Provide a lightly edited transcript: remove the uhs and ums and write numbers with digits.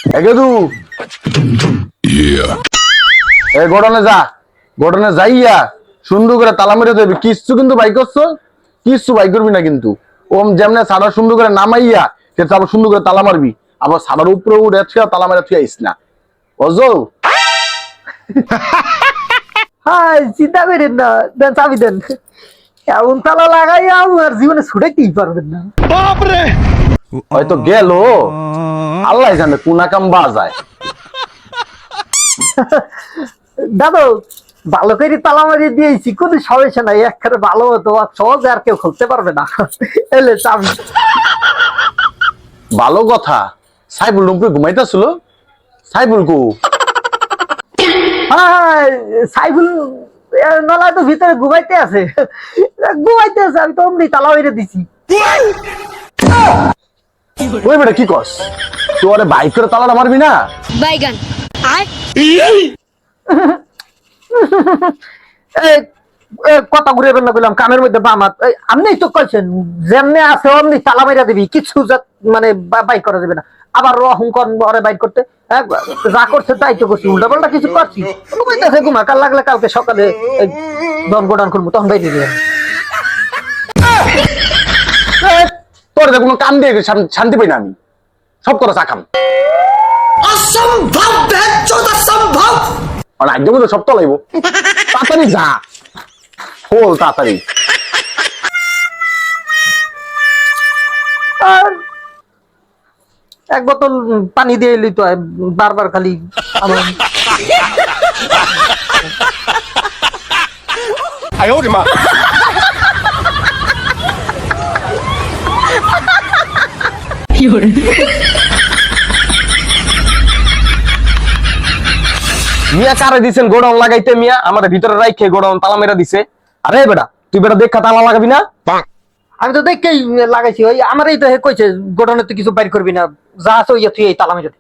এগেদু এ গোডনে যা, গোডনে যাইয়া সুন্দর করে তালা মেরে দেবে। কিচ্ছু কিন্তু বাই করছো, কিচ্ছু বাই করবি না কিন্তু। ওম যেমনে সাদা সুন্দর করে নামাইয়া সে আবার সুন্দর করে তালা মারবি, আবার সাদার উপরে উঠে তালা মেরে তুই আইস না, বুঝছো? হাই চিন্তা করেন না, দেন চাবি দেন। এমন তালা লাগাইয়া আর জীবনে ছুটাইতেই পারবেন না। হয়তো গেল, আল্লাহ জানে কোনা কাম বাজায়। দাদু ভালো করে তালা মারিয়ে দিয়েছি, কোনো সমস্যা নাই, একবারে ভালো হতো, সহজে আর কেউ খুলতে পারবে না। এলে চাবি। ভালো কথা, সাইবুল রুমপুরে ঘুমাইতেছিল, সাইবুল কো? হ্যাঁ সাইফুল নলায় তো ভিতরে ঘুমাইতে আছে, ঘুমাইতে আছে, আমি তো অমনি তালা মেরে দিছি। ওই বেটা কি কস, তোরে বাইক করে তালাটা মারবি না? বাইগান আর কথা ঘুরে বের না করলাম কানের মধ্যে বামাত, আপনি তো কইছেন যেমনি আছে অমনি তালা মেরা দিবি, কিছু মানে বাইক করা যাবে না। আবার অহংকার ঘরে বাইক করতে, যা করছে তাই তো করছি, উল্টা পাল্টা কিছু করছি। ঘুমাইতেছে, ঘুমা, কাল লাগলে কালকে সকালে দম গোডান করবো, তখন বাইরে দিবে। তোর কোনো কাম দিয়ে শান্তি পাই না আমি, সব তোরা চাকাম। असंभव असंभव আর একদম তো সব তলাইবো, তাড়াতাড়ি যা, খোল তাড়াতাড়ি। আর এক বোতল পানি দিয়ে এলি তো বারবার খালি আমার। মিয়া কারে দিছেন গোডাউন লাগাইতে? মিয়া আমাদের ভিতরে রাইখে গোডাউন তালা মেরা দিছে। আরে বেটা তুই বেটা দেখা তালা লাগাবি না? আমি তো দেখেই লাগাইছি, ওই আমারই তো কইছে গোডাউনে তো কিছু বাইর করবি না, যা আছে ওই তুই এই তালা মেরে দে।